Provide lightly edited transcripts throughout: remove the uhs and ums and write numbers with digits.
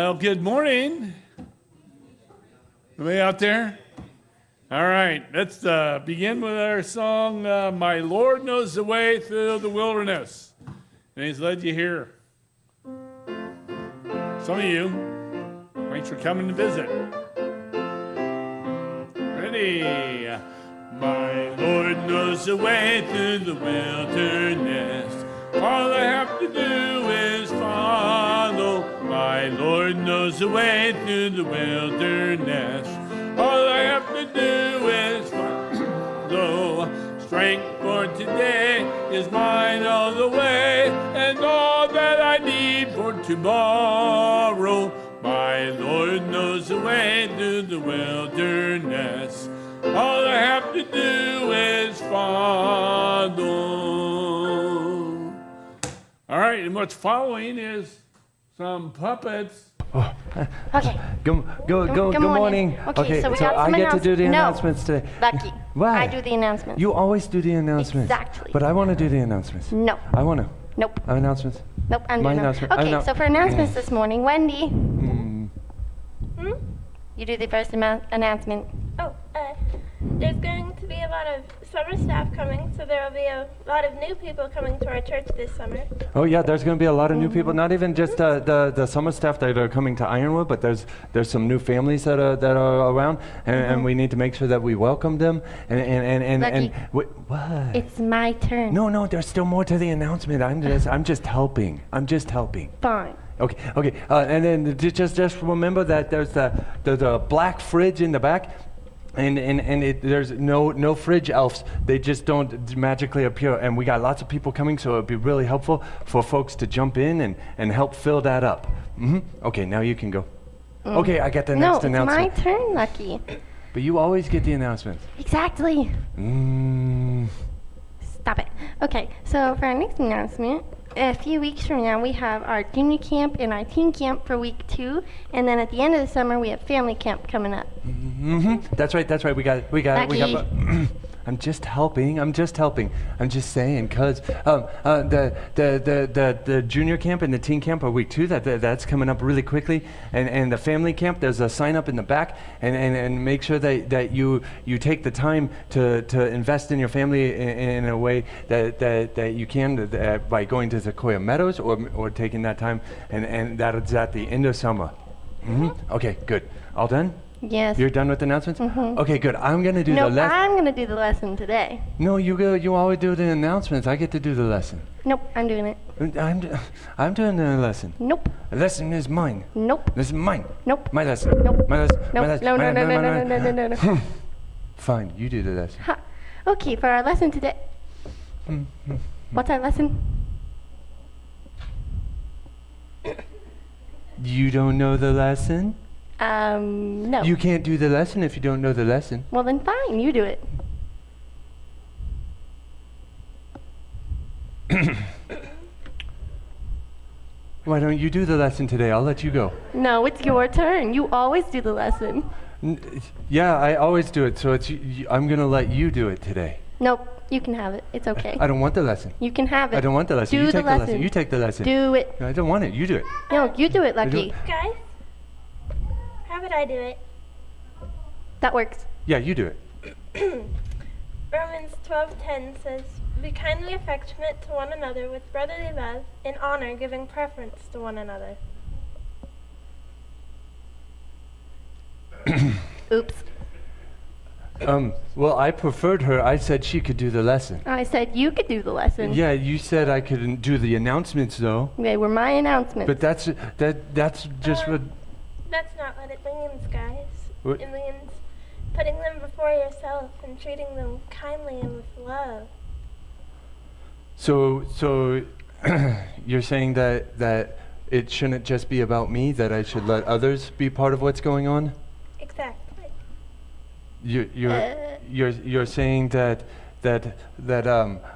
Well, good morning. Anybody out there? All right, let's begin with our song, My Lord Knows the Way Through the Wilderness. And he's led you here. Some of you, thanks for coming to visit. Ready? My Lord knows the way through the wilderness. All I have to do is follow. My Lord knows the way through the wilderness. All I have to do is follow. Strength for today is mine all the way, and all that I need for tomorrow. My Lord knows the way through the wilderness. All I have to do is follow. All right, and what's following is some puppets. Oh. Okay. Good morning. Okay, so we got some I get to do the announcements today. Lucky. Why? I do the announcements. You always do the announcements. Exactly. But I want to do the announcements. No. I want to. Nope. Announcements. Nope, I'm My doing announcement. Okay, so for announcements this morning, Wendy. Hmm? You do the first announcement. Oh, there's going to be a lot of summer staff coming, so there will be a lot of new people coming to our church this summer. Oh yeah, there's going to be a lot of new people. Not even just the summer staff that are coming to Ironwood, but there's some new families that are around, and we need to make sure that we welcome them. And what? It's my turn. No, there's still more to the announcement. I'm just helping. Fine. Okay. And then just remember that there's the black fridge in the back, and there's no fridge elves. They just don't magically appear. And we got lots of people coming, so it'd be really helpful for folks to jump in and help fill that up. Okay, now you can go. Okay, I got the next announcement. No, it's my turn, Lucky. But you always get the announcements. Exactly. Stop it. Okay, so for our next announcement, a few weeks from now, we have our junior camp and our teen camp for week 2, and then at the end of the summer, we have family camp coming up. That's right. We got. I'm just helping. I'm just saying, cause the junior camp and the teen camp are week 2. That's coming up really quickly, and the family camp, there's a sign up in the back, and make sure that you take the time to invest in your family in a way that you can by going to Sequoia Meadows or taking that time, and that's at the end of summer. Okay, good. All done? Yes. You're done with the announcements? Okay, good. I'm going to do the lesson. I'm going to do the lesson today. No, you always do the announcements. I get to do the lesson. Nope, I'm doing it. I'm doing the lesson. Nope. The lesson is mine. Nope. This is mine. Nope. My lesson. Nope. My lesson. Nope. My lesson. No. Fine, you do the lesson. Ha. Okay, for our lesson today. What's our lesson? You don't know the lesson? No. You can't do the lesson if you don't know the lesson. Well, then fine, you do it. Why don't you do the lesson today? I'll let you go. No, it's your turn. You always do the lesson. Yeah, I always do it, so I'm going to let you do it today. Nope, you can have it. It's okay. I don't want the lesson. You can have it. I don't want the lesson. Do You the take the lesson. You take the lesson. Do it. No, I don't want it. You do it. No, you do it, Lucky. Guys, how would I do it? That works. Yeah, you do it. Romans 12:10 says, "Be kindly affectionate to one another with brotherly love, in honor, giving preference to one another." Oops. Well, I preferred her. I said she could do the lesson. I said you could do the lesson. Yeah, you said I couldn't do the announcements, though. They were my announcements. But that's just what... That's not what it means, guys. What? It means putting them before yourself and treating them kindly and with love. So you're saying that it shouldn't just be about me, that I should let others be part of what's going on? Exactly. You're saying that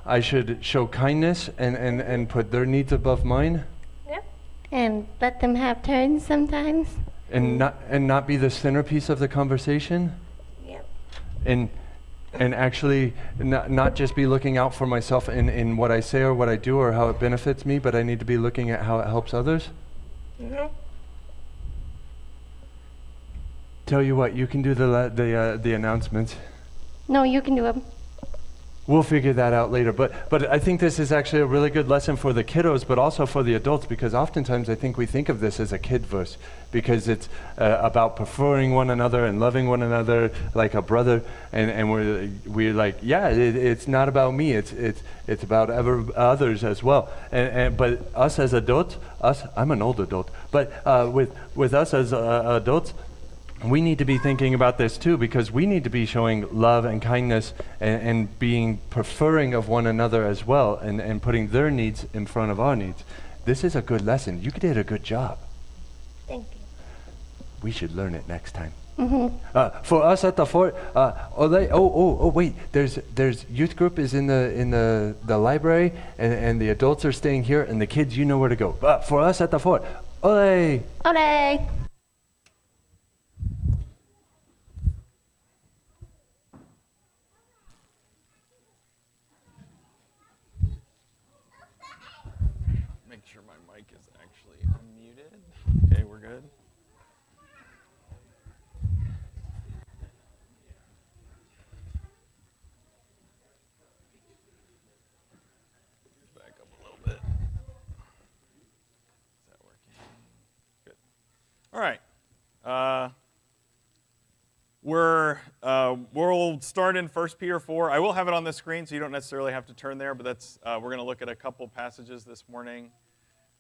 I should show kindness and put their needs above mine? Yep. And let them have turns sometimes. And not be the centerpiece of the conversation? Yep. And actually not just be looking out for myself in what I say or what I do or how it benefits me, but I need to be looking at how it helps others? Mm-hmm. Tell you what, you can do the announcements. No, you can do them. We'll figure that out later. But I think this is actually a really good lesson for the kiddos, but also for the adults, because oftentimes I think we think of this as a kid verse, because it's about preferring one another and loving one another like a brother, and we're like, yeah, it's not about me. It's about others as well. But us as adults, I'm an old adult, but with us as adults, we need to be thinking about this too, because we need to be showing love and kindness and being preferring of one another as well, and putting their needs in front of our needs. This is a good lesson. You did a good job. Thank you. We should learn it next time. For us at the fort, wait, there's youth group is in the library, and the adults are staying here, and the kids, you know where to go. But for us at the fort, ole! Ole! Make sure my mic is actually unmuted. Okay, we're good. Back up a little bit. Is that working? Good. All right. We'll start in 1 Peter 4. I will have it on the screen, so you don't necessarily have to turn there, but that's we're going to look at a couple passages this morning.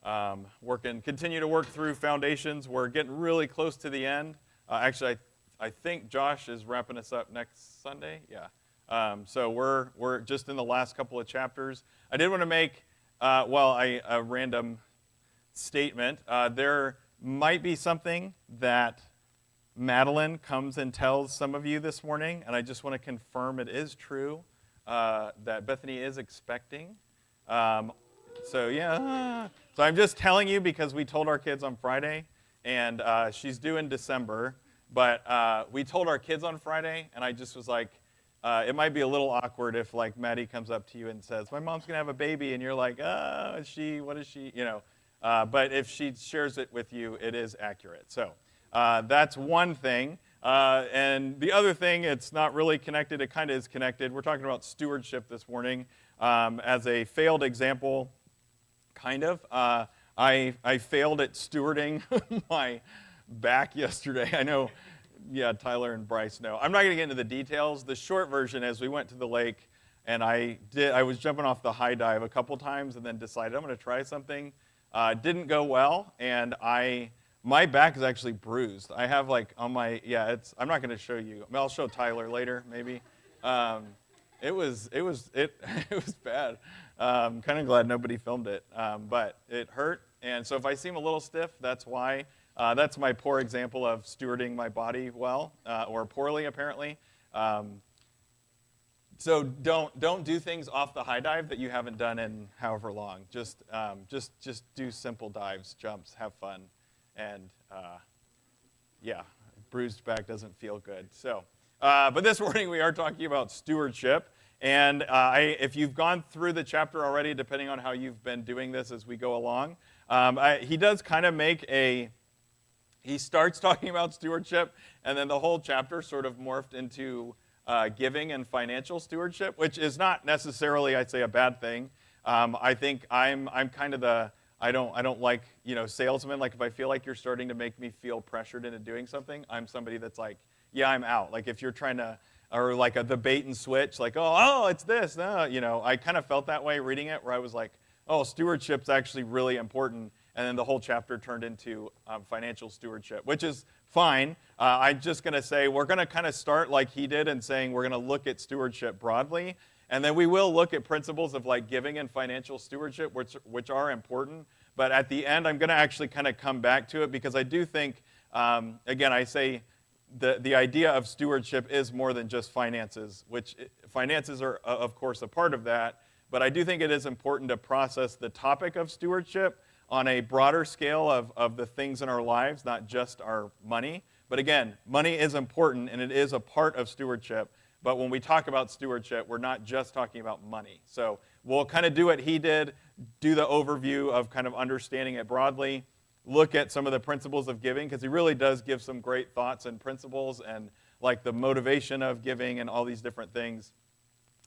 Continue to work through foundations. We're getting really close to the end. Actually, I think Josh is wrapping us up next Sunday. Yeah. So we're just in the last couple of chapters. I did want to make a random statement. There might be something that Madeline comes and tells some of you this morning, and I just want to confirm it is true that Bethany is expecting. So I'm just telling you because we told our kids on Friday, and she's due in December, but we told our kids on Friday, and I just was like, it might be a little awkward if like Maddie comes up to you and says, my mom's going to have a baby, and you're like, what is she, but if she shares it with you, it is accurate. So that's one thing. And the other thing, it's not really connected, it kind of is connected. We're talking about stewardship this morning as a failed example, kind of. I failed at stewarding my back yesterday. I know, Tyler and Bryce know. I'm not going to get into the details. The short version is we went to the lake, and I was jumping off the high dive a couple times and then decided I'm going to try something. Didn't go well, and my back is actually bruised. I have like on my, I'm not going to show you. I'll show Tyler later, maybe. It was bad. I'm kind of glad nobody filmed it, but it hurt. And so if I seem a little stiff, that's why. That's my poor example of stewarding my body well, or poorly apparently. So don't do things off the high dive that you haven't done in however long. Just do simple dives, jumps, have fun. And bruised back doesn't feel good. So, but this morning we are talking about stewardship. And if you've gone through the chapter already, depending on how you've been doing this as we go along, he does kind of he starts talking about stewardship, and then the whole chapter sort of morphed into giving and financial stewardship, which is not necessarily, I'd say, a bad thing. I think I'm kind of I don't like, salesmen. Like if I feel like you're starting to make me feel pressured into doing something, I'm somebody that's like, I'm out. Like if you're trying to, or like the bait and switch, like, oh, it's this. I kind of felt that way reading it, where I was like, oh, stewardship's actually really important. And then the whole chapter turned into financial stewardship, which is fine. I'm just going to say we're going to kind of start like he did and saying we're going to look at stewardship broadly. And then we will look at principles of like giving and financial stewardship, which are important. But at the end, I'm going to actually kind of come back to it because I do think, again, I say the idea of stewardship is more than just finances, which finances are, of course, a part of that. But I do think it is important to process the topic of stewardship on a broader scale of the things in our lives, not just our money. But again, money is important, and it is a part of stewardship. But when we talk about stewardship, we're not just talking about money. So we'll kind of do what he did, do the overview of kind of understanding it broadly. look at some of the principles of giving, because he really does give some great thoughts and principles and like the motivation of giving and all these different things.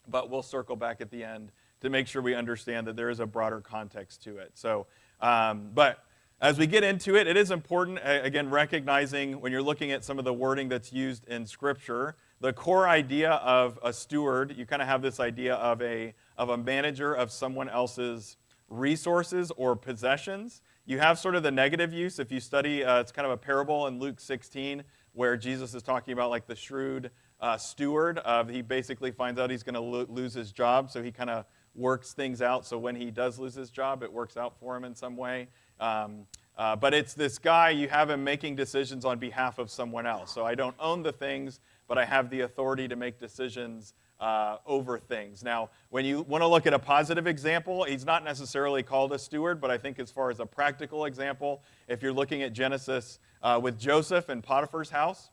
But we'll circle back at the end to make sure we understand that there is a broader context to it. So, but as we get into it, it is important, again, recognizing when you're looking at some of the wording that's used in Scripture, the core idea of a steward, you kind of have this idea of a manager of someone else's resources or possessions. You have sort of the negative use. If you study, it's kind of a parable in Luke 16 where Jesus is talking about like the shrewd steward. He basically finds out he's going to lose his job, so he kind of works things out. So when he does lose his job, it works out for him in some way. But it's this guy, you have him making decisions on behalf of someone else. So I don't own the things, but I have the authority to make decisions over things. Now, when you want to look at a positive example, he's not necessarily called a steward, but I think as far as a practical example, if you're looking at Genesis with Joseph in Potiphar's house,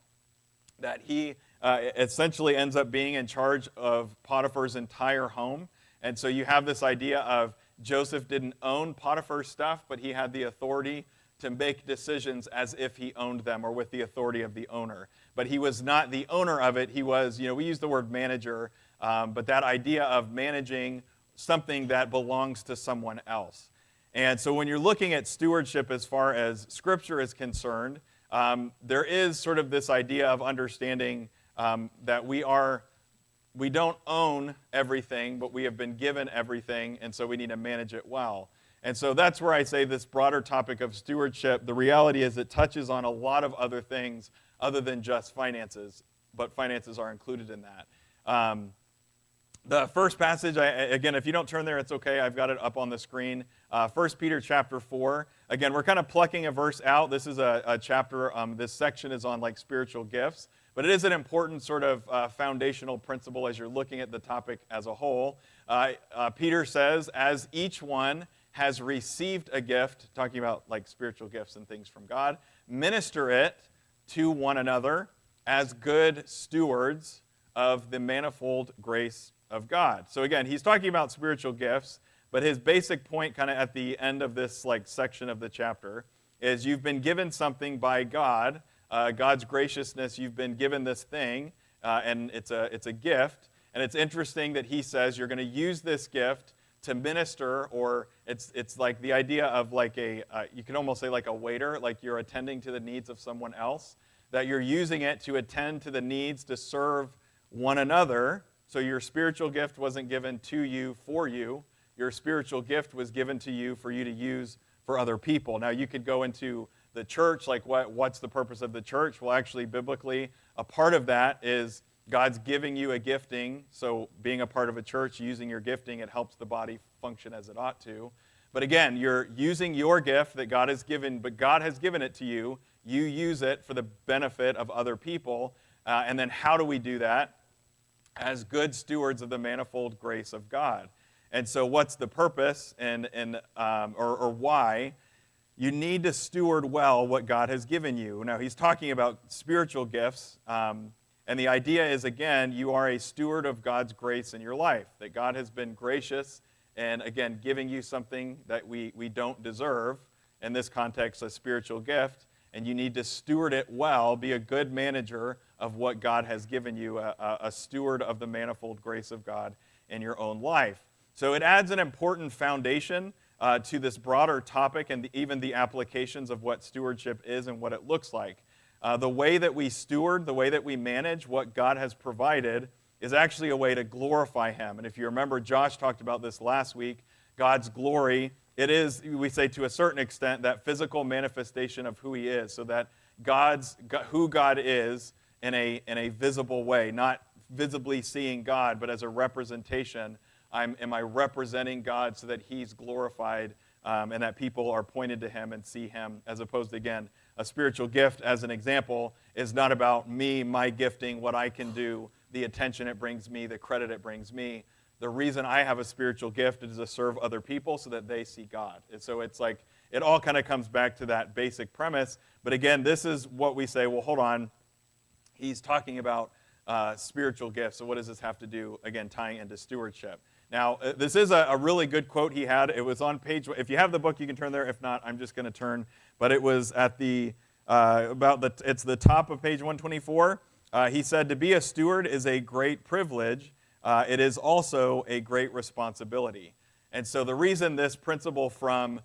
that he essentially ends up being in charge of Potiphar's entire home. And so you have this idea of Joseph didn't own Potiphar's stuff, but he had the authority to make decisions as if he owned them or with the authority of the owner. But he was not the owner of it. He was, we use the word manager, but that idea of managing something that belongs to someone else. And so when you're looking at stewardship as far as Scripture is concerned, there is sort of this idea of understanding that we don't own everything, but we have been given everything, and so we need to manage it well. And so that's where I say this broader topic of stewardship, the reality is it touches on a lot of other things other than just finances, but finances are included in that. The first passage, again, if you don't turn there, it's okay. I've got it up on the screen. 1 Peter chapter 4. Again, we're kind of plucking a verse out. This is a chapter, this section is on like spiritual gifts. But it is an important sort of foundational principle as you're looking at the topic as a whole. Peter says, as each one has received a gift, talking about like spiritual gifts and things from God, minister it to one another as good stewards of the manifold grace of God. So again, he's talking about spiritual gifts, but his basic point kind of at the end of this like section of the chapter is you've been given something by God, God's graciousness, you've been given this thing, and it's a gift. And it's interesting that he says you're going to use this gift to minister, or it's like the idea of like you can almost say like a waiter, like you're attending to the needs of someone else, that you're using it to attend to the needs to serve one another. So your spiritual gift wasn't given to you for you. Your spiritual gift was given to you for you to use for other people. Now you could go into the church, like what's the purpose of the church? Well, actually, biblically, a part of that is God's giving you a gifting. So being a part of a church, using your gifting, it helps the body function as it ought to. But again, you're using your gift that God has given, but God has given it to you. You use it for the benefit of other people. And then how do we do that? As good stewards of the manifold grace of God. And so what's the purpose or why? You need to steward well what God has given you. Now, he's talking about spiritual gifts. And the idea is, again, you are a steward of God's grace in your life, that God has been gracious and, again, giving you something that we don't deserve, in this context, a spiritual gift, and you need to steward it well, be a good manager of what God has given you, a steward of the manifold grace of God in your own life. So it adds an important foundation to this broader topic and even the applications of what stewardship is and what it looks like. The way that we steward, the way that we manage what God has provided is actually a way to glorify Him. And if you remember, Josh talked about this last week, God's glory, it is, we say to a certain extent, that physical manifestation of who He is, so that who God is in a visible way, not visibly seeing God, but as a representation. Am I representing God so that He's glorified and that people are pointed to Him and see Him, as opposed to, again, a spiritual gift, as an example, is not about me, my gifting, what I can do, the attention it brings me, the credit it brings me. The reason I have a spiritual gift is to serve other people so that they see God. And so it's like, it all kind of comes back to that basic premise. But again, this is what we say, well, hold on. He's talking about spiritual gifts. So what does this have to do, again, tying into stewardship? Now, this is a really good quote he had. It was on page, if you have the book, you can turn there. If not, I'm just going to turn. But it was at it's the top of page 124. He said, to be a steward is a great privilege. It is also a great responsibility. And so the reason this principle from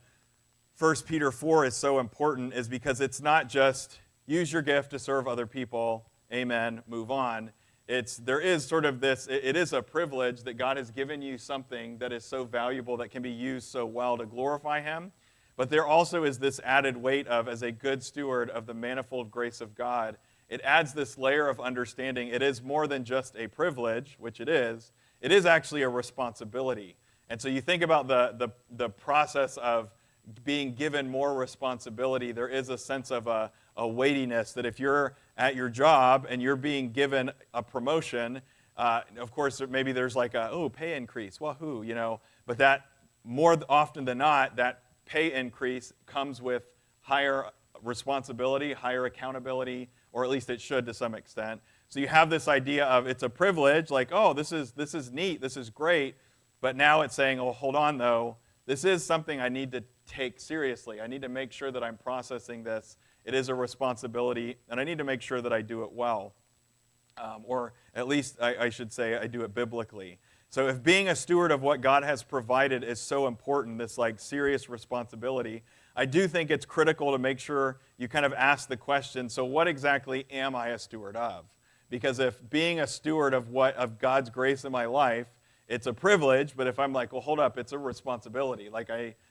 1 Peter 4 is so important is because it's not just use your gift to serve other people, amen, move on. There is sort of this, it is a privilege that God has given you something that is so valuable that can be used so well to glorify Him. But there also is this added weight of, as a good steward of the manifold grace of God, it adds this layer of understanding. It is more than just a privilege, which it is actually a responsibility. And so you think about the process of being given more responsibility, there is a sense of a weightiness that if you're at your job and you're being given a promotion, of course, maybe there's like pay increase, wahoo, but that more often than not, that pay increase comes with higher responsibility, higher accountability, or at least it should to some extent. So you have this idea of it's a privilege, like, oh, this is neat, this is great, but now it's saying, oh, hold on though, this is something I need to take seriously. I need to make sure that I'm processing this. It is a responsibility, and I need to make sure that I do it well. Or at least I should say I do it biblically. So if being a steward of what God has provided is so important, this like serious responsibility, I do think it's critical to make sure you kind of ask the question, so what exactly am I a steward of? Because if being a steward of God's grace in my life, it's a privilege, but if I'm like, well, hold up, it's a responsibility. Like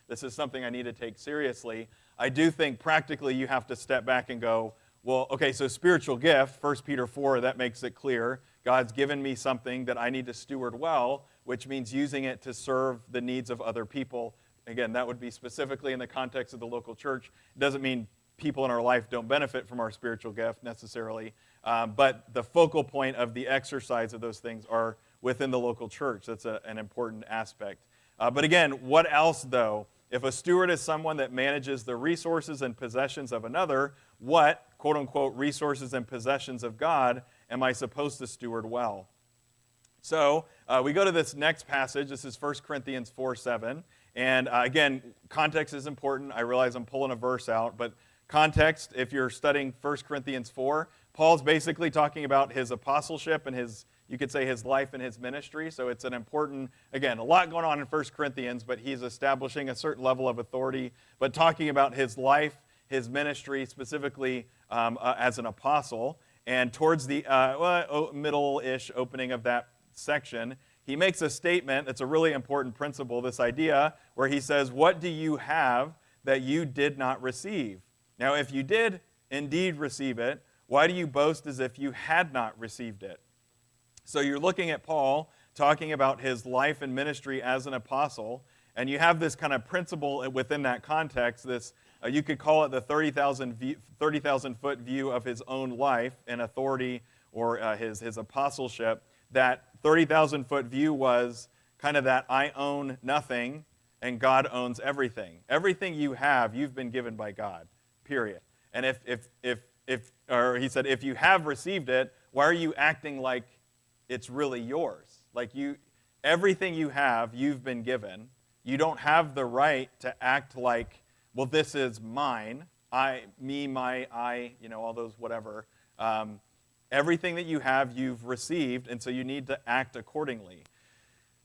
this is something I need to take seriously. I do think practically you have to step back and go, well, okay, so spiritual gift, 1 Peter 4, that makes it clear. God's given me something that I need to steward well, which means using it to serve the needs of other people. Again, that would be specifically in the context of the local church. It doesn't mean people in our life don't benefit from our spiritual gift necessarily, but the focal point of the exercise of those things are within the local church. That's an important aspect. But again, what else though? If a steward is someone that manages the resources and possessions of another, what, quote unquote, resources and possessions of God am I supposed to steward well? So we go to this next passage. This is 1 Corinthians 4:7. And again, context is important. I realize I'm pulling a verse out, but context, if you're studying 1 Corinthians 4, Paul's basically talking about his apostleship and you could say his life and his ministry. So it's an important, again, a lot going on in 1 Corinthians, but he's establishing a certain level of authority, but talking about his life, his ministry, specifically as an apostle. And towards the middle-ish opening of that section, he makes a statement that's a really important principle, this idea where he says, what do you have that you did not receive? Now, if you did indeed receive it, why do you boast as if you had not received it? So you're looking at Paul talking about his life and ministry as an apostle, and you have this kind of principle within that context, this you could call it the 30,000-foot view of his own life and authority or his apostleship. That 30,000-foot view was kind of that I own nothing and God owns everything. Everything you have, you've been given by God, period. And he said, if you have received it, why are you acting like it's really yours? Like everything you have, you've been given. You don't have the right to act like, well, this is mine, all those whatever. Everything that you have, you've received, and so you need to act accordingly.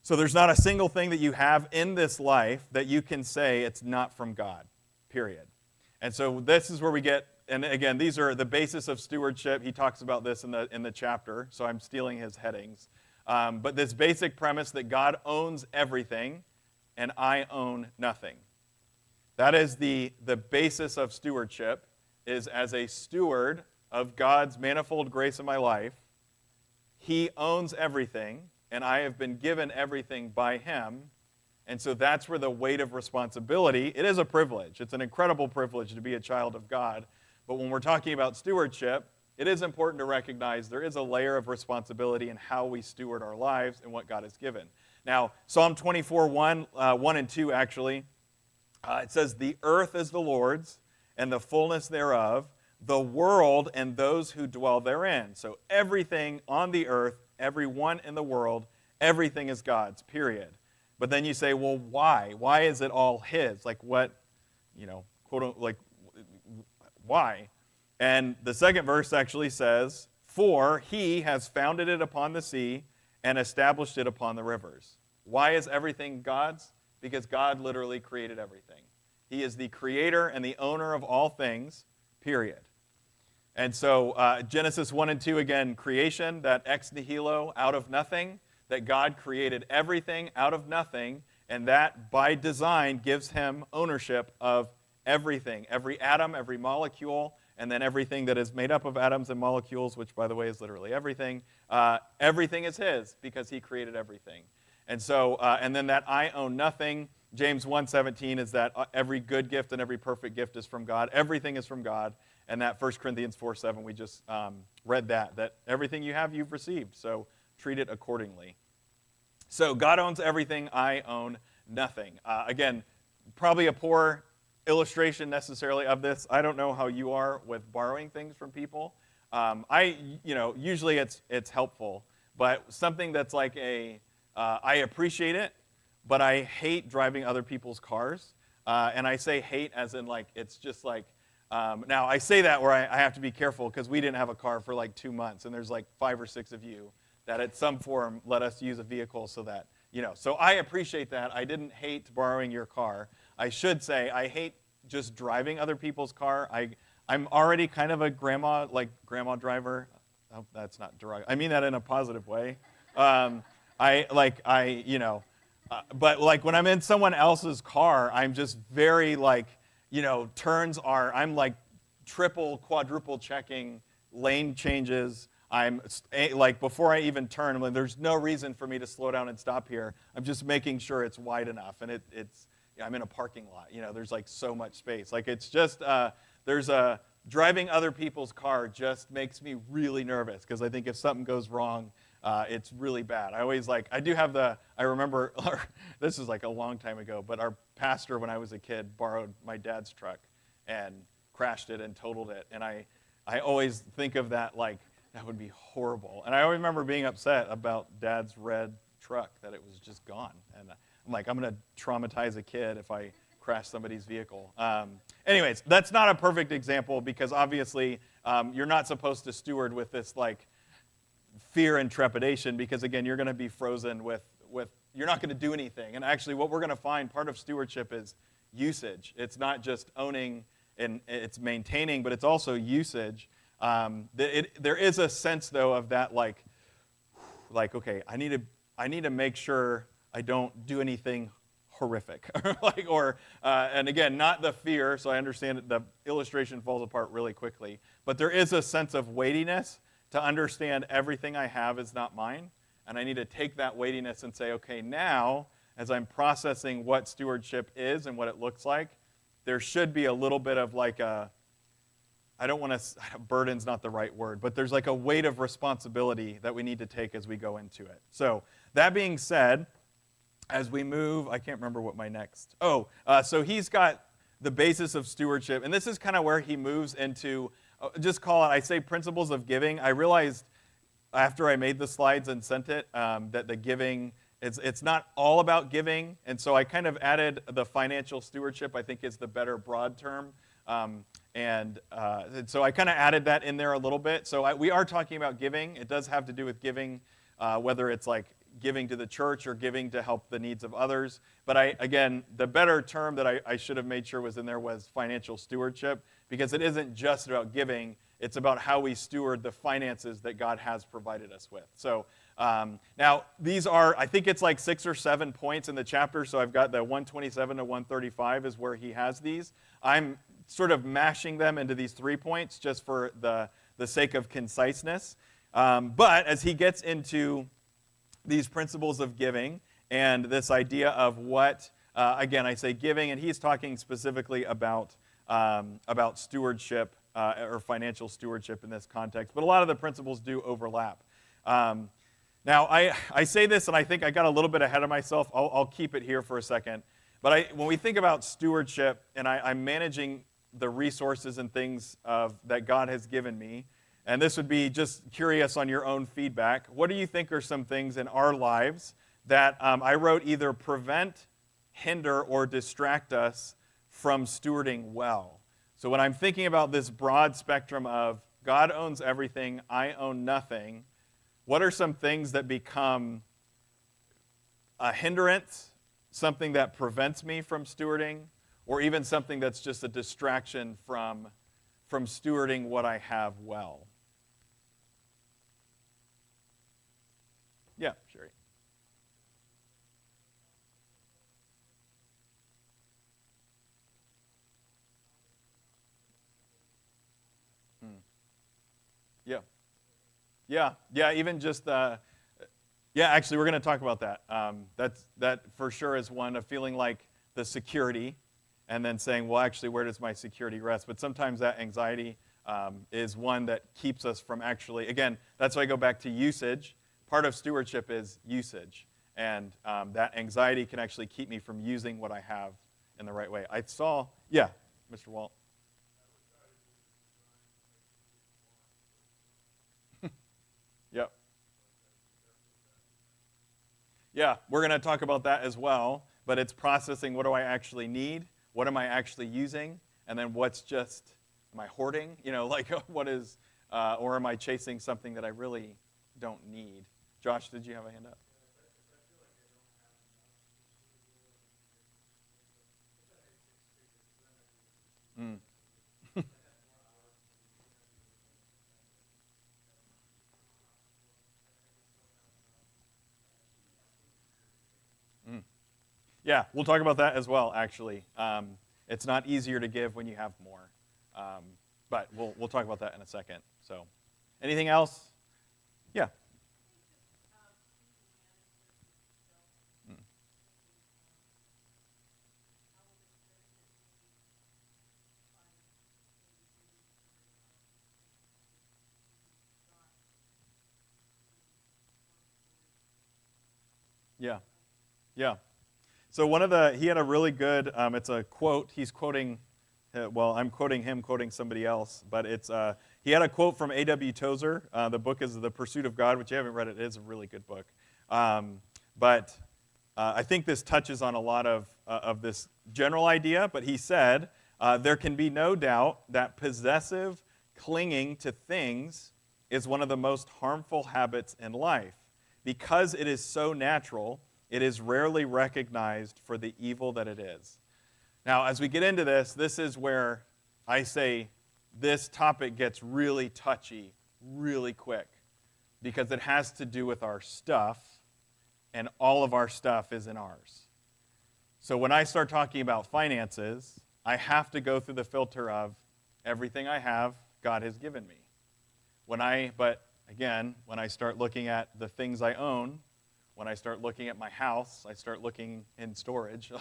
So there's not a single thing that you have in this life that you can say it's not from God, period. And so this is where we get, and again, these are the basis of stewardship. He talks about this in the chapter, so I'm stealing his headings. But this basic premise that God owns everything, and I own nothing. That is the basis of stewardship, is as a steward of God's manifold grace in my life, He owns everything, and I have been given everything by Him. And so that's where the weight of responsibility, it is a privilege. It's an incredible privilege to be a child of God. But when we're talking about stewardship, it is important to recognize there is a layer of responsibility in how we steward our lives and what God has given. Now, Psalm 24, 1 and 2 actually, it says, the earth is the Lord's and the fullness thereof, the world and those who dwell therein. So everything on the earth, everyone in the world, Everything is God's, period. But then you say, well, why? Why is it all his? Like what, quote, like, why? And the second verse actually says, for he has founded it upon the sea and established it upon the rivers. Why is everything God's? Because God literally created everything. He is the creator and the owner of all things, period. And so Genesis 1 and 2, again, creation, that ex nihilo, out of nothing, that God created everything out of nothing, and that by design gives him ownership of everything, every atom, every molecule, and then everything that is made up of atoms and molecules, which, by the way, is literally everything. Everything is his because he created everything. And so, and then that I own nothing, James 1:17 is that every good gift and every perfect gift is from God. Everything is from God. And that 1 Corinthians 4:7, we just read that everything you have, you've received. So treat it accordingly. So God owns everything. I own nothing. Again, probably a poor illustration necessarily of this. I don't know how you are with borrowing things from people. Usually it's helpful, but something that's like I appreciate it, but I hate driving other people's cars. And I say hate as in like, it's just like, now I say that where I have to be careful because we didn't have a car for like 2 months, and there's like 5 or 6 of you that at some form let us use a vehicle so that, so I appreciate that. I didn't hate borrowing your car. I should say I hate just driving other people's car. I'm already kind of a grandma driver. Oh, that's not derogatory. I mean that in a positive way. But like when I'm in someone else's car, I'm just very like, I'm like triple, quadruple checking lane changes. I'm like, before I even turn, I'm like, there's no reason for me to slow down and stop here. I'm just making sure it's wide enough. And I'm in a parking lot. There's like so much space. Like it's just, driving other people's car just makes me really nervous because I think if something goes wrong, it's really bad. I remember, this is like a long time ago, but our pastor when I was a kid borrowed my dad's truck and crashed it and totaled it. And I always think of that like, that would be horrible. And I always remember being upset about Dad's red truck, that it was just gone. And I'm like, I'm going to traumatize a kid if I crash somebody's vehicle. Anyways, that's not a perfect example because obviously you're not supposed to steward with this like fear and trepidation because, again, you're going to be frozen with you're not going to do anything. And actually what we're going to find, part of stewardship is usage. It's not just owning and it's maintaining, but it's also usage. There is a sense, though, of that, like, okay, I need to make sure I don't do anything horrific, and again, not the fear. So I understand that the illustration falls apart really quickly, but there is a sense of weightiness to understand everything I have is not mine, and I need to take that weightiness and say, okay, now as I'm processing what stewardship is and what it looks like, there should be a little bit of like I don't want to, burden's not the right word, but there's like a weight of responsibility that we need to take as we go into it. So that being said, as we move, I can't remember what my next, so he's got the basis of stewardship, and this is kind of where he moves into, just call it, I say principles of giving. I realized after I made the slides and sent it that the giving, it's not all about giving, and so I kind of added the financial stewardship, I think is the better broad term. And so I kind of added that in there a little bit. So we are talking about giving. It does have to do with giving, whether it's like giving to the church or giving to help the needs of others. But again, the better term that I should have made sure was in there was financial stewardship, because it isn't just about giving. It's about how we steward the finances that God has provided us with. So now these are, I think it's like 6 or 7 points in the chapter. So I've got the 127 to 135 is where he has these. I'm sort of mashing them into these 3 points just for the sake of conciseness. But as he gets into these principles of giving and this idea of what, again, I say giving, and he's talking specifically about stewardship or financial stewardship in this context. But a lot of the principles do overlap. Now, I say this, and I think I got a little bit ahead of myself. I'll keep it here for a second. But when we think about stewardship, and I'm managing the resources and things that God has given me, and this would be just curious on your own feedback. What do you think are some things in our lives that I wrote either prevent, hinder, or distract us from stewarding well? So when I'm thinking about this broad spectrum of God owns everything, I own nothing, what are some things that become a hindrance, something that prevents me from stewarding, or even something that's just a distraction from stewarding what I have well? Yeah, Sherry. Yeah. Yeah, even just, actually, we're going to talk about that. That for sure is one of feeling like the security and then saying, well, actually, where does my security rest? But sometimes that anxiety is one that keeps us from actually, again, that's why I go back to usage. Part of stewardship is usage. And that anxiety can actually keep me from using what I have in the right way. I saw, yeah, Mr. Walt. Yep. Yeah, we're going to talk about that as well, but it's processing what do I actually need, what am I actually using, and then what's just, am I hoarding? Like what is, or am I chasing something that I really don't need? Josh, did you have a hand up? Mm. Yeah, we'll talk about that as well, actually. It's not easier to give when you have more. But we'll talk about that in a second. So, anything else? Yeah. Mm. Yeah. Yeah. So he had a really good, it's a quote, he's quoting, I'm quoting him, quoting somebody else, but he had a quote from A.W. Tozer. The book is The Pursuit of God, which you haven't read it is a really good book. But I think this touches on a lot of this general idea, but he said, there can be no doubt that possessive clinging to things is one of the most harmful habits in life. Because it is so natural, it is rarely recognized for the evil that it is. Now, as we get into this is where I say this topic gets really touchy really quick because it has to do with our stuff, and all of our stuff is in ours. So when I start talking about finances, I have to go through the filter of everything I have, God has given me. But again, when I start looking at the things I own, when I start looking at my house, I start looking in storage.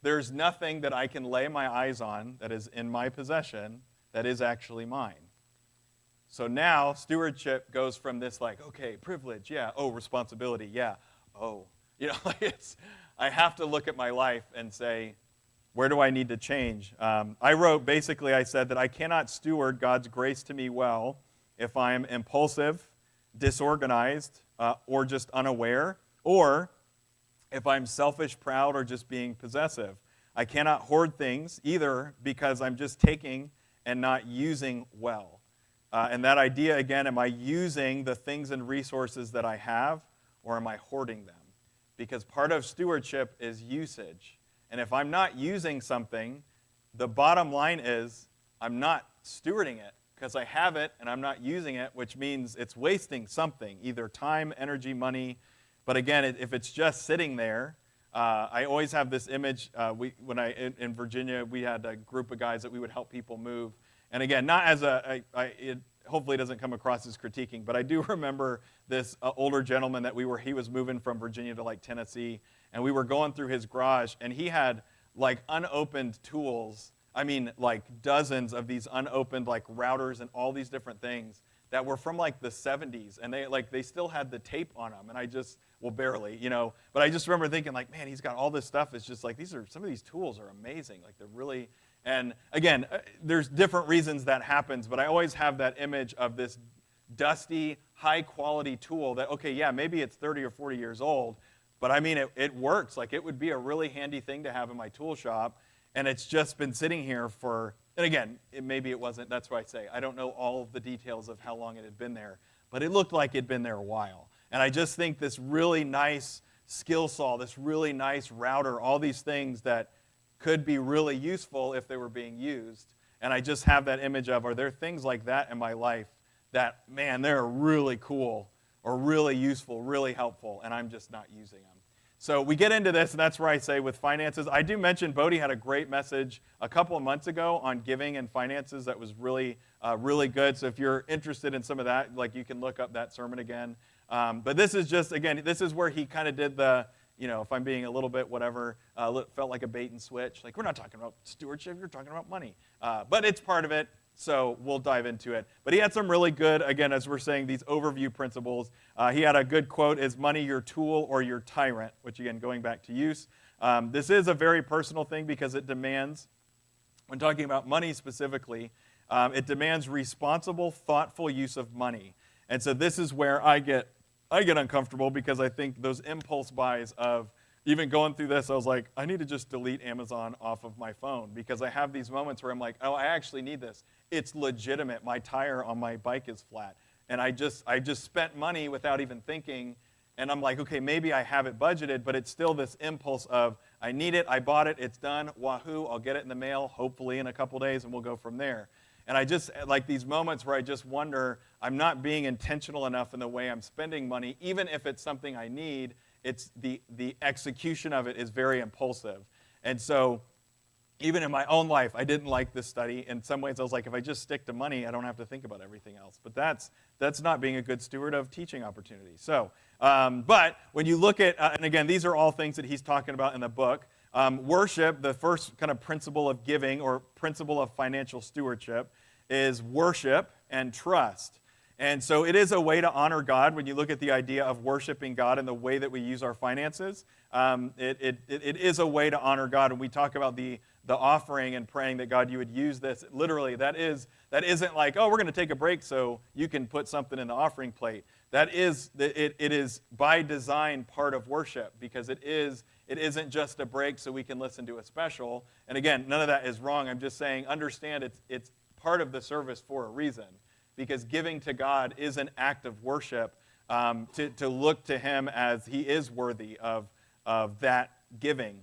There's nothing that I can lay my eyes on that is in my possession that is actually mine. So now stewardship goes from this okay, privilege, yeah. Oh, responsibility, yeah. Oh, I have to look at my life and say, where do I need to change? I said that I cannot steward God's grace to me well if I am impulsive, disorganized, or just unaware, or if I'm selfish, proud, or just being possessive. I cannot hoard things either because I'm just taking and not using well. And that idea, again, am I using the things and resources that I have, or am I hoarding them? Because part of stewardship is usage. And if I'm not using something, the bottom line is I'm not stewarding it because I have it and I'm not using it, which means it's wasting something, either time, energy, money. But again, if it's just sitting there, I always have this image. In Virginia, we had a group of guys that we would help people move. And again, not as it hopefully doesn't come across as critiquing, but I do remember this older gentleman that he was moving from Virginia to Tennessee, and we were going through his garage, and he had unopened tools. I mean, dozens of these unopened routers and all these different things that were from the 70s, and they still had the tape on them, and I just, barely, but I just remember thinking man, he's got all this stuff. It's just some of these tools are amazing. They're really, And again, there's different reasons that happens, but I always have that image of this dusty, high-quality tool that, okay, yeah, maybe it's 30 or 40 years old, but I mean, it works. Like, it would be a really handy thing to have in my tool shop, and it's just been sitting here for, and again, maybe it wasn't, that's why I say, I don't know all of the details of how long it had been there, but it looked like it'd been there a while. And I just think this really nice skill saw, this really nice router, all these things that could be really useful if they were being used. And I just have that image of, are there things like that in my life that, man, they're really cool or really useful, really helpful, and I'm just not using them. So we get into this, and that's where I say with finances. I do mention Bodie had a great message a couple of months ago on giving and finances that was really, really good. So if you're interested in some of that, like, you can look up that sermon again. But this is just, again, this is where he kind of did the, if I'm being a little bit whatever, felt like a bait and switch. Like, we're not talking about stewardship, you're talking about money. But it's part of it, so we'll dive into it. But he had some really good, again, as we're saying, these overview principles. He had a good quote, is money your tool or your tyrant? Which, again, going back to use. This is a very personal thing because it demands, when talking about money specifically, it demands responsible, thoughtful use of money. And so this is where I get uncomfortable because I think those impulse buys of even going through this, I was like, I need to just delete Amazon off of my phone because I have these moments where I'm like, oh, I actually need this. It's legitimate. My tire on my bike is flat. And I just spent money without even thinking. And I'm like, okay, maybe I have it budgeted, but it's still this impulse of, I need it, I bought it, it's done, wahoo, I'll get it in the mail, hopefully in a couple days, and we'll go from there. And I just, like these moments where I just wonder, I'm not being intentional enough in the way I'm spending money, even if it's something I need, it's the execution of it is very impulsive. And so even in my own life, I didn't like this study. In some ways, I was like, if I just stick to money, I don't have to think about everything else. But that's not being a good steward of teaching opportunities. So, but when you look at, and again, these are all things that he's talking about in the book. Worship, the first kind of principle of giving or principle of financial stewardship is worship and trust. And so it is a way to honor God when you look at the idea of worshiping God and the way that we use our finances. It is a way to honor God. And we talk about the offering and praying that God, you would use this. Literally, that isn't like, oh, we're going to take a break so you can put something in the offering plate. It is by design part of worship because it isn't just a break so we can listen to a special. And again, none of that is wrong. I'm just saying, understand it's part of the service for a reason. Because giving to God is an act of worship to look to him as he is worthy of that giving.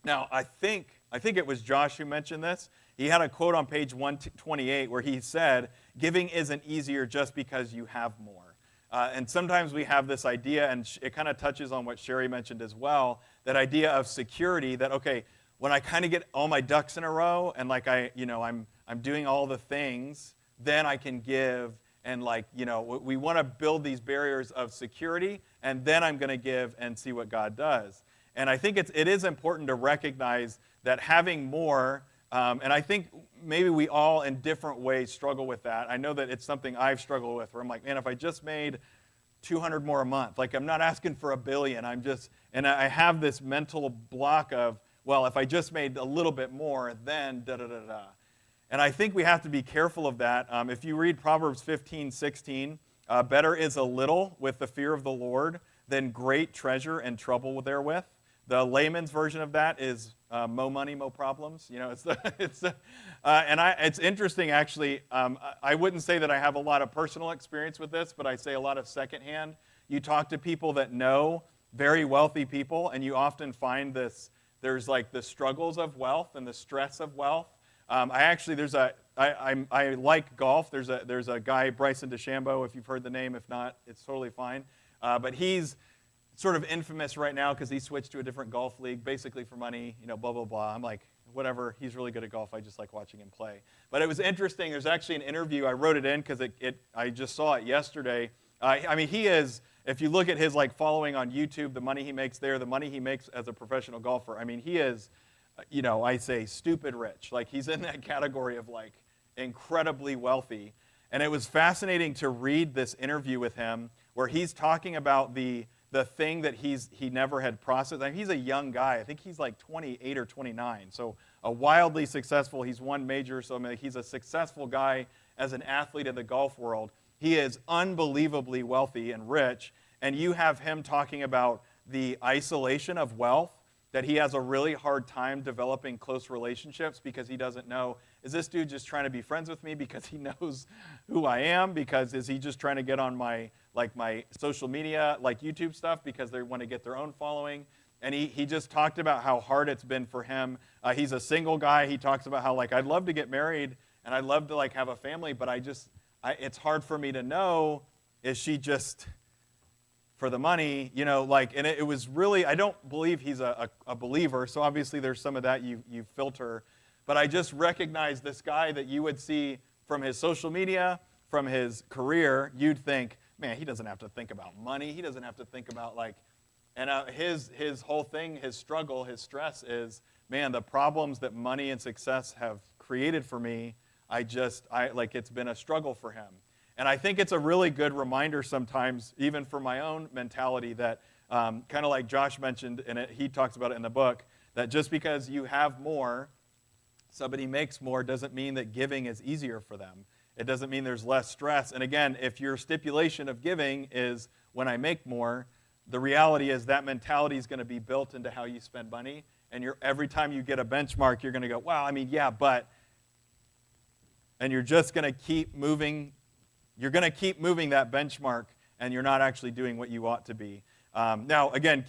Now, I think it was Josh who mentioned this. He had a quote on page 128 where he said, giving isn't easier just because you have more. And sometimes we have this idea, and it kind of touches on what Sherry mentioned as well, that idea of security that, okay, when I kind of get all my ducks in a row and like I'm doing all the things, then I can give, and we want to build these barriers of security, and then I'm going to give and see what God does. And I think it is important to recognize that having more, and I think maybe we all in different ways struggle with that. I know that it's something I've struggled with where I'm like, man, if I just made 200 more a month, like I'm not asking for $1 billion, and I have this mental block of, well, if I just made a little bit more, then da-da-da-da. And I think we have to be careful of that. If you read Proverbs 15:16, better is a little with the fear of the Lord than great treasure and trouble therewith. The layman's version of that is mo money, mo problems. It's interesting actually. I wouldn't say that I have a lot of personal experience with this, but I say a lot of secondhand. You talk to people that know very wealthy people, and you often find this. There's like the struggles of wealth and the stress of wealth. I like golf. There's a guy, Bryson DeChambeau, if you've heard the name. If not, it's totally fine. But he's sort of infamous right now because he switched to a different golf league, basically for money, blah, blah, blah. I'm like, whatever. He's really good at golf. I just like watching him play. But it was interesting. There's actually an interview. I wrote it in because I just saw it yesterday. He is, if you look at his following on YouTube, the money he makes there, the money he makes as a professional golfer, he is, I say stupid rich. Like he's in that category of incredibly wealthy. And it was fascinating to read this interview with him where he's talking about the the thing that he never had processed. I mean, he's a young guy. I think he's like 28 or 29. So a wildly successful, he's won major, so I mean, he's a successful guy as an athlete in the golf world. He is unbelievably wealthy and rich, and you have him talking about the isolation of wealth, that he has a really hard time developing close relationships because he doesn't know, is this dude just trying to be friends with me because he knows who I am? Because is he just trying to get on my social media, like YouTube stuff, because they want to get their own following? And he just talked about how hard it's been for him. He's a single guy. He talks about how, I'd love to get married and I'd love to, have a family, but it's hard for me to know, is she just for the money, and it was really, I don't believe he's a believer, so obviously there's some of that you filter, but I just recognize this guy that you would see from his social media, from his career, you'd think, man, he doesn't have to think about money, he doesn't have to think about, and his whole thing, his struggle, his stress is, man, the problems that money and success have created for me, it's been a struggle for him. And I think it's a really good reminder sometimes, even for my own mentality, that kind of like Josh mentioned, and he talks about it in the book, that just because you have more, somebody makes more, doesn't mean that giving is easier for them. It doesn't mean there's less stress. And again, if your stipulation of giving is when I make more, the reality is that mentality is going to be built into how you spend money. And every time you get a benchmark, you're going to go, wow, yeah, but, and you're just going to keep moving. You're going to keep moving that benchmark, and you're not actually doing what you ought to be. Now, again,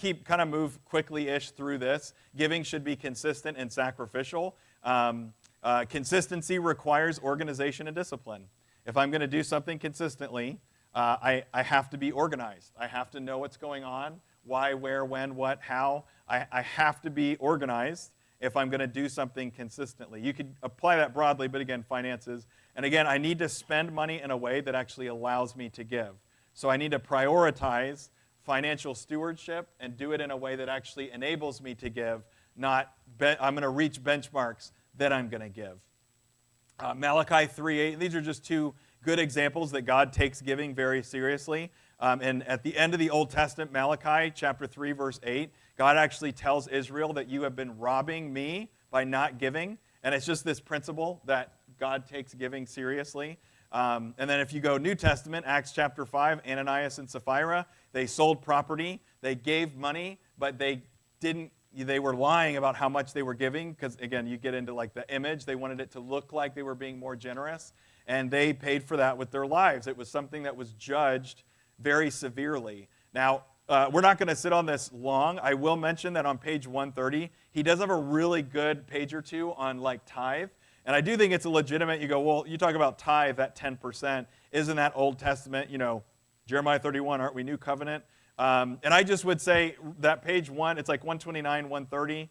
move quickly-ish through this. Giving should be consistent and sacrificial. Consistency requires organization and discipline. If I'm going to do something consistently, I have to be organized. I have to know what's going on, why, where, when, what, how. I have to be organized if I'm going to do something consistently. You could apply that broadly, but again, finances. And again, I need to spend money in a way that actually allows me to give. So I need to prioritize financial stewardship and do it in a way that actually enables me to give, not I'm going to reach benchmarks that I'm going to give. Malachi 3:8, these are just two good examples that God takes giving very seriously. And at the end of the Old Testament, Malachi chapter 3, verse 8, God actually tells Israel that you have been robbing me by not giving. And it's just this principle that God takes giving seriously. And then if you go New Testament, Acts chapter 5, Ananias and Sapphira, they sold property, they gave money, but they were lying about how much they were giving, because again, you get into the image. They wanted it to look like they were being more generous, and they paid for that with their lives. It was something that was judged very severely. Now, we're not going to sit on this long. I will mention that on page 130, he does have a really good page or two on tithe. And I do think it's a legitimate, you go, well, you talk about tithe, that 10%. Isn't that Old Testament? Jeremiah 31, aren't we New Covenant? And I just would say that page 1, it's 129, 130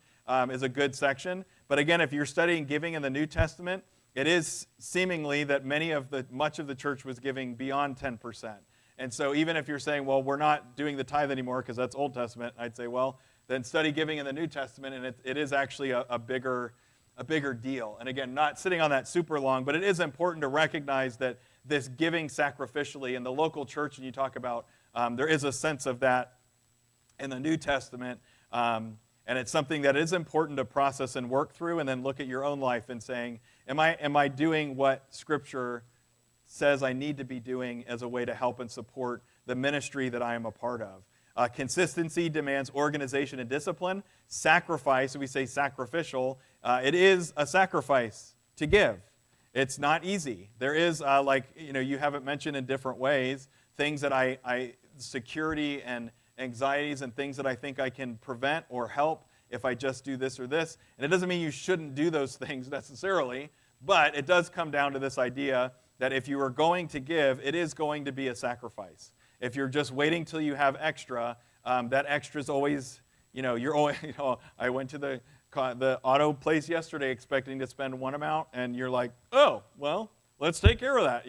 is a good section. But again, if you're studying giving in the New Testament, it is seemingly that much of the church was giving beyond 10%. And so even if you're saying, well, we're not doing the tithe anymore because that's Old Testament, I'd say, well, then study giving in the New Testament, and it is actually a bigger deal. And again, not sitting on that super long, but it is important to recognize that this giving sacrificially in the local church, and you talk about, there is a sense of that in the New Testament, and it's something that is important to process and work through, and then look at your own life and saying, am I doing what Scripture says I need to be doing as a way to help and support the ministry that I am a part of? Consistency demands organization and discipline. Sacrifice, we say sacrificial, it is a sacrifice to give. It's not easy. There is, you have it mentioned in different ways, things that security and anxieties and things that I think I can prevent or help if I just do this or this. And it doesn't mean you shouldn't do those things necessarily, but it does come down to this idea that if you are going to give, it is going to be a sacrifice. If you're just waiting till you have extra, that extra is always, you're always, I went to the auto place yesterday expecting to spend one amount, and you're like, oh, well, let's take care of that.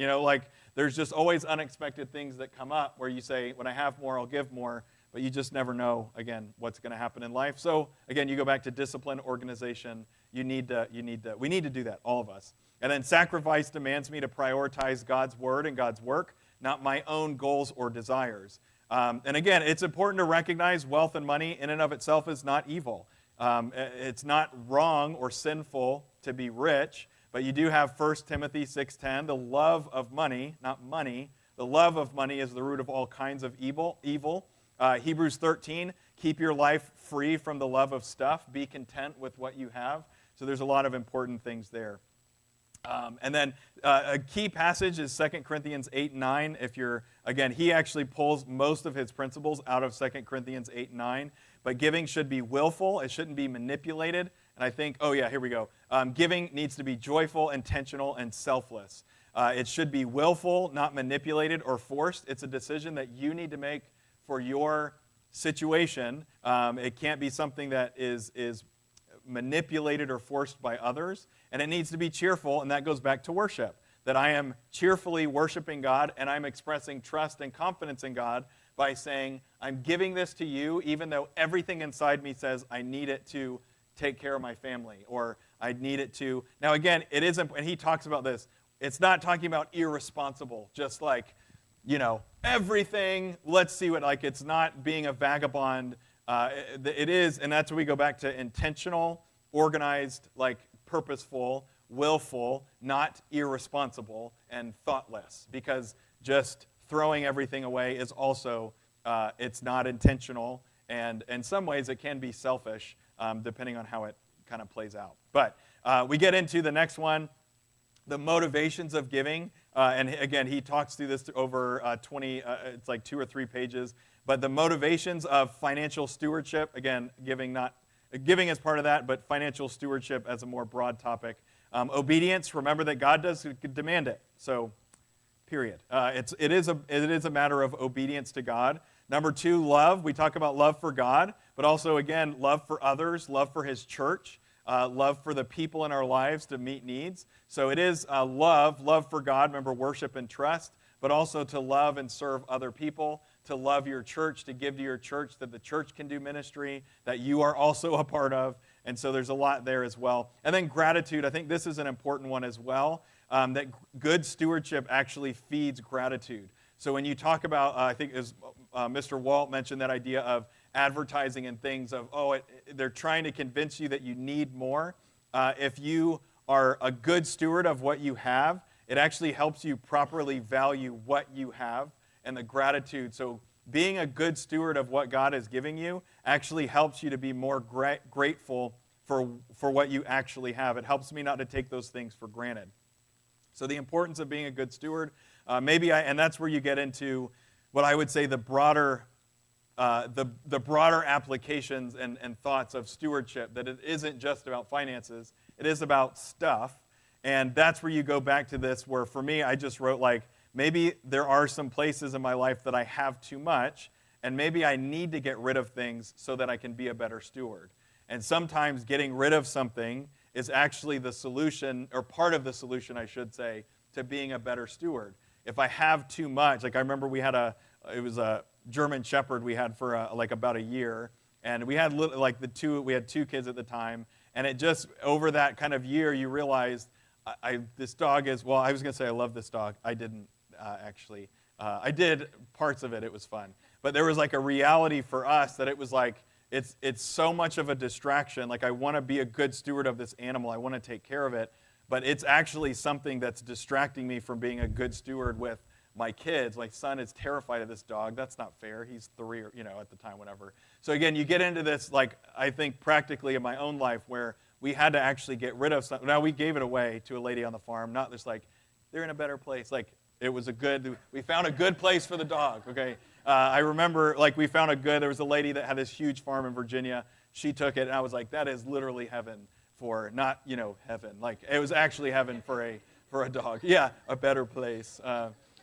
There's just always unexpected things that come up where you say, when I have more, I'll give more, but you just never know, again, what's going to happen in life. So, again, you go back to discipline, organization. We need to do that, all of us. And then sacrifice demands me to prioritize God's word and God's work, not my own goals or desires. And again, it's important to recognize wealth and money in and of itself is not evil. It's not wrong or sinful to be rich, but you do have 1 Timothy 6:10, the love of money, not money. The love of money is the root of all kinds of evil. Hebrews 13, keep your life free from the love of stuff. Be content with what you have. So there's a lot of important things there. And then a key passage is 2 Corinthians 8:9. If you're, again, he actually pulls most of his principles out of 2 Corinthians 8:9. But giving should be willful. It shouldn't be manipulated. And I think, oh yeah, here we go. Giving needs to be joyful, intentional, and selfless. It should be willful, not manipulated or forced. It's a decision that you need to make for your situation. It can't be something that is manipulated or forced by others. And it needs to be cheerful, and that goes back to worship. That I am cheerfully worshiping God, and I'm expressing trust and confidence in God by saying, I'm giving this to you, even though everything inside me says I need it to take care of my family, or I need it to. Now again, it isn't, and he talks about this, it's not talking about irresponsible, just like, everything, let's see what, like, it's not being a vagabond. It is, and that's where we go back to intentional, organized, like purposeful, willful, not irresponsible, and thoughtless. Because just throwing everything away is also, it's not intentional, and in some ways it can be selfish, depending on how it kind of plays out. But we get into the next one, the motivations of giving. And again, he talks through this over 20, it's like 2 or 3 pages. But the motivations of financial stewardship, again, giving as part of that, but financial stewardship as a more broad topic. Obedience, remember that God does demand it. So, period. It is a matter of obedience to God. Number 2, love. We talk about love for God, but also, again, love for others, love for his church, love for the people in our lives to meet needs. So it is love for God, remember worship and trust, but also to love and serve other people, to love your church, to give to your church, that the church can do ministry, that you are also a part of. And so there's a lot there as well. And then gratitude, I think this is an important one as well, that good stewardship actually feeds gratitude. So when you talk about, I think as Mr. Walt mentioned that idea of advertising and things of, they're trying to convince you that you need more. If you are a good steward of what you have, it actually helps you properly value what you have and the gratitude. So being a good steward of what God is giving you actually helps you to be more grateful for what you actually have. It helps me not to take those things for granted. So the importance of being a good steward, and that's where you get into what I would say the broader applications and thoughts of stewardship, that it isn't just about finances, it is about stuff. And that's where you go back to this, where for me, I just wrote like, maybe there are some places in my life that I have too much, and maybe I need to get rid of things so that I can be a better steward. And sometimes getting rid of something is actually the solution, or part of the solution, I should say, to being a better steward. If I have too much, like I remember we had it was a German Shepherd we had for like about a year, and we had we had 2 kids at the time, and it just, over that kind of year, you realized, this dog is, well, I was going to say I love this dog. I didn't actually. I did parts of it. It was fun. But there was like a reality for us that it was like, it's so much of a distraction. Like I want to be a good steward of this animal. I want to take care of it. But it's actually something that's distracting me from being a good steward with my kids. My son is terrified of this dog. That's not fair. He's 3 or, at the time, whatever. So again, you get into this, like, I think practically in my own life where we had to actually get rid of something. Now, we gave it away to a lady on the farm, not just like, they're in a better place. Like, we found a good place for the dog, okay? I remember, like, there was a lady that had this huge farm in Virginia. She took it, and I was like, that is literally heaven for, not, heaven. Like, it was actually heaven for a dog. Yeah, a better place.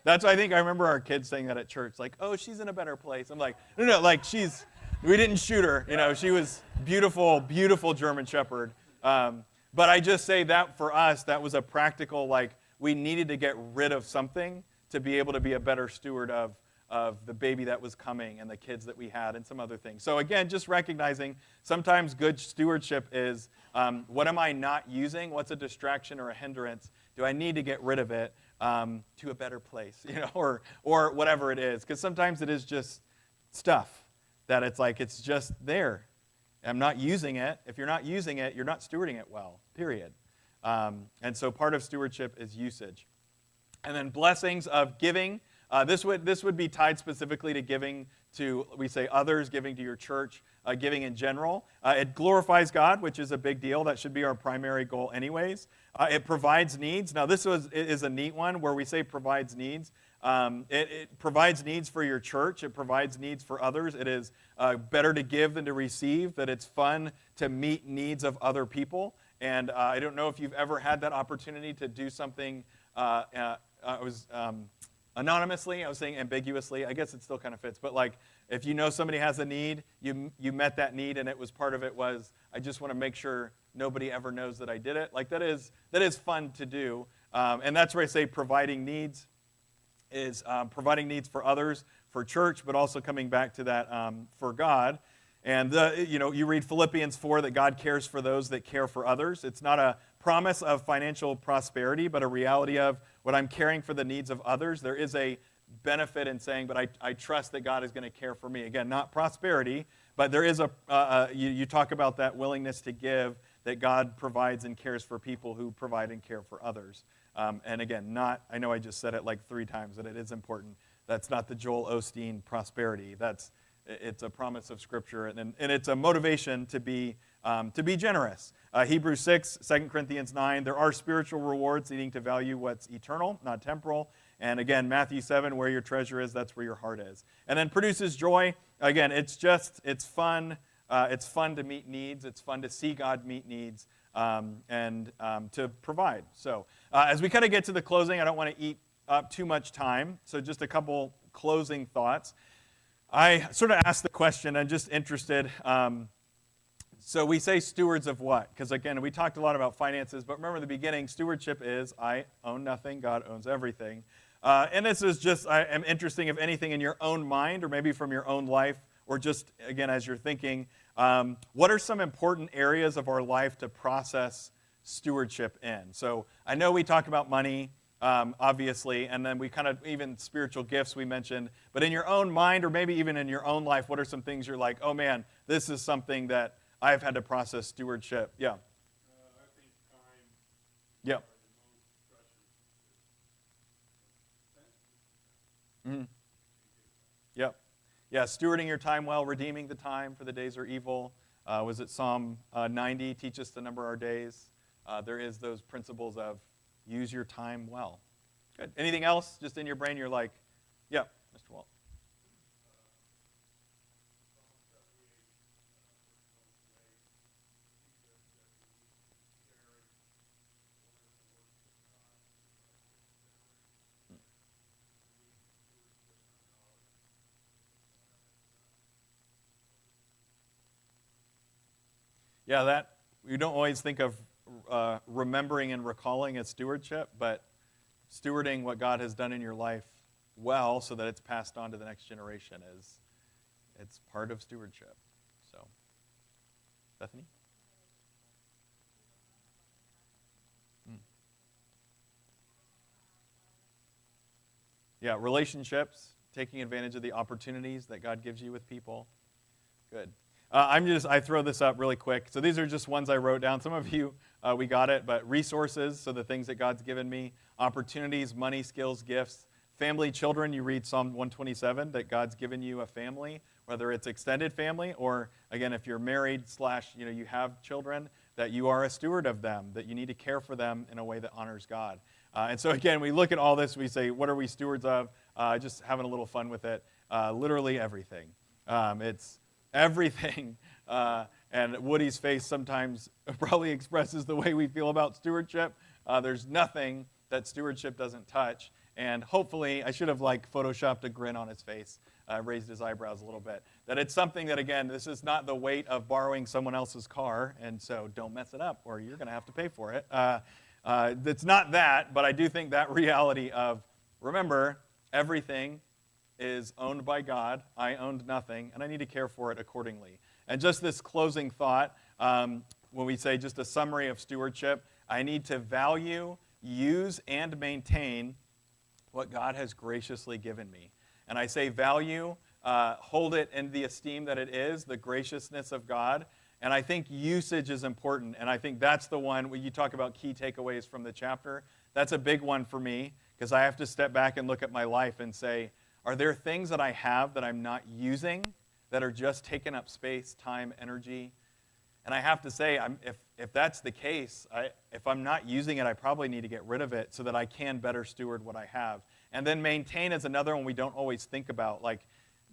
That's why I think I remember our kids saying that at church, like, oh, she's in a better place. I'm like, no, like, we didn't shoot her. She was beautiful, beautiful German Shepherd. But I just say that for us, that was a practical, like, we needed to get rid of something to be able to be a better steward of the baby that was coming and the kids that we had and some other things. So again, just recognizing sometimes good stewardship is, what am I not using? What's a distraction or a hindrance? Do I need to get rid of it to a better place, or whatever it is? Because sometimes it is just, stuff that it's like it's just there. I'm not using it. If you're not using it, you're not stewarding it well, period. And so part of stewardship is usage. And then blessings of giving. This would be tied specifically to giving to, we say, others, giving to your church, giving in general. It glorifies God, which is a big deal. That should be our primary goal anyways. It provides needs. Now, this is a neat one where we say provides needs. It provides needs for your church. It provides needs for others. It is better to give than to receive, that it's fun to meet needs of other people. And I don't know if you've ever had that opportunity to do something anonymously. I was saying ambiguously. I guess it still kind of fits. But like if you know somebody has a need, you met that need, and it was part of it was, I just want to make sure nobody ever knows that I did it. Like that is fun to do. And that's where I say providing needs is providing needs for others, for church, but also coming back to that for God. And you read Philippians 4 that God cares for those that care for others. It's not a promise of financial prosperity, but a reality of when I'm caring for the needs of others, there is a benefit in saying, but I trust that God is going to care for me. Again, not prosperity, but there is you talk about that willingness to give that God provides and cares for people who provide and care for others. And again, I know I just said it like 3 times, but it is important. That's not the Joel Osteen prosperity. It's a promise of Scripture, and it's a motivation to be generous. Hebrews 6, 2 Corinthians 9, there are spiritual rewards leading to value what's eternal, not temporal. And again, Matthew 7, where your treasure is, that's where your heart is. And then produces joy. Again, it's fun. It's fun to meet needs. It's fun to see God meet needs and to provide. So as we kind of get to the closing, I don't want to eat up too much time. So just a couple closing thoughts. I sort of asked the question, I'm just interested. So we say stewards of what? Because again, we talked a lot about finances, but remember in the beginning, stewardship is I own nothing, God owns everything. And this is just, I'm interested if anything in your own mind or maybe from your own life or just, again, as you're thinking, what are some important areas of our life to process stewardship in? So I know we talk about money, obviously, and then we kind of, even spiritual gifts we mentioned, but in your own mind or maybe even in your own life, what are some things you're like, oh man, this is something that I've had to process stewardship? Yeah. I think time. Yeah. Mm-hmm. Yep. Yeah, stewarding your time well, redeeming the time, for the days are evil. Was it Psalm 90, teach us to number our days? There is those principles of use your time well. Good. Anything else just in your brain you're like, yeah, Mr. Walt? Yeah, that you don't always think of remembering and recalling as stewardship, but stewarding what God has done in your life well so that it's passed on to the next generation it's part of stewardship. So, Bethany? Yeah, relationships, taking advantage of the opportunities that God gives you with people. Good. I throw this up really quick. So these are just ones I wrote down. Some of you, we got it, but resources, so the things that God's given me, opportunities, money, skills, gifts, family, children. You read Psalm 127 that God's given you a family, whether it's extended family or, again, if you're married / you have children, that you are a steward of them, that you need to care for them in a way that honors God. And so, again, we look at all this, we say, what are we stewards of? Just having a little fun with it. Literally everything. It's everything. And Woody's face sometimes probably expresses the way we feel about stewardship. There's nothing that stewardship doesn't touch. And hopefully, I should have photoshopped a grin on his face, raised his eyebrows a little bit. That it's something that, again, this is not the weight of borrowing someone else's car, and so don't mess it up or you're going to have to pay for it. It's not that, but I do think that reality of, remember, everything is owned by God. I owned nothing, and I need to care for it accordingly. And just this closing thought, when we say just a summary of stewardship, I need to value, use, and maintain what God has graciously given me. And I say value hold it in the esteem that it is, the graciousness of God. And I think usage is important, and I think that's the one when you talk about key takeaways from the chapter. That's a big one for me, because I have to step back and look at my life and say, are there things that I have that I'm not using that are just taking up space, time, energy? And I have to say, if that's the case, if I'm not using it, I probably need to get rid of it so that I can better steward what I have. And then maintain is another one we don't always think about. Like,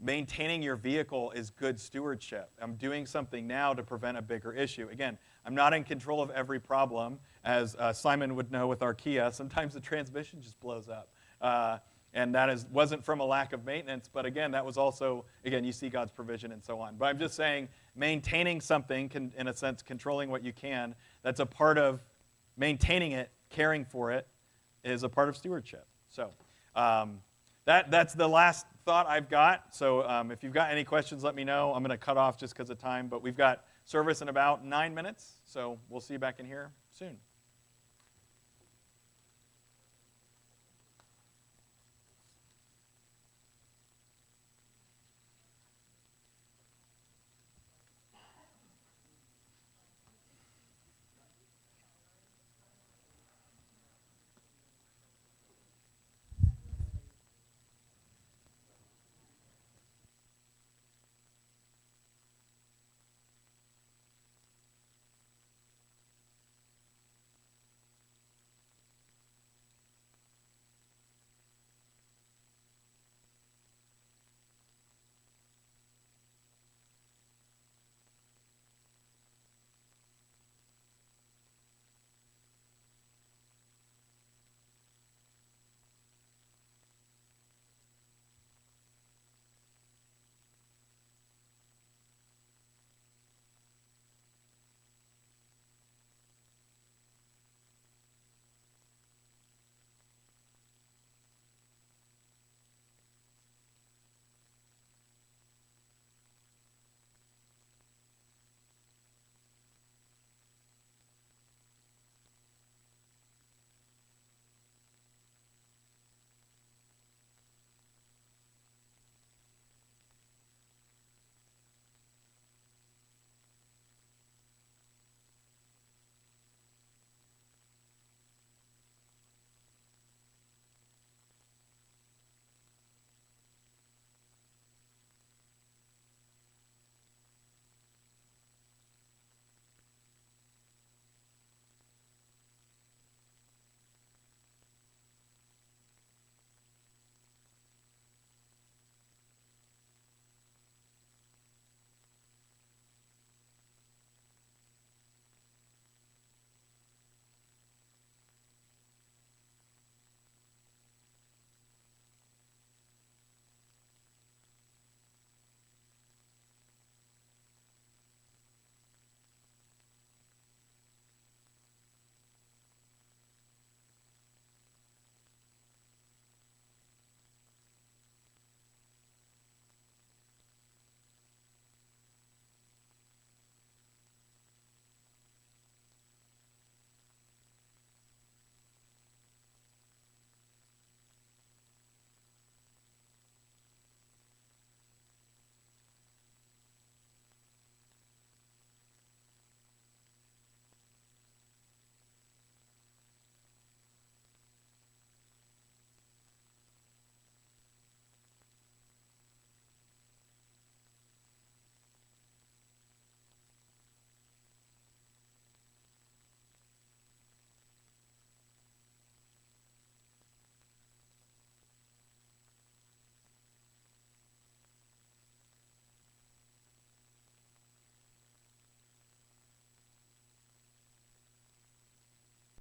maintaining your vehicle is good stewardship. I'm doing something now to prevent a bigger issue. Again, I'm not in control of every problem. As Simon would know with our Kia, sometimes the transmission just blows up. And that wasn't from a lack of maintenance, but again, that was also, again, you see God's provision and so on. But I'm just saying, maintaining something, in a sense, controlling what you can, that's a part of maintaining it, caring for it, is a part of stewardship. So that's the last thought I've got. So if you've got any questions, let me know. I'm going to cut off just because of time, but we've got service in about 9 minutes, so we'll see you back in here soon.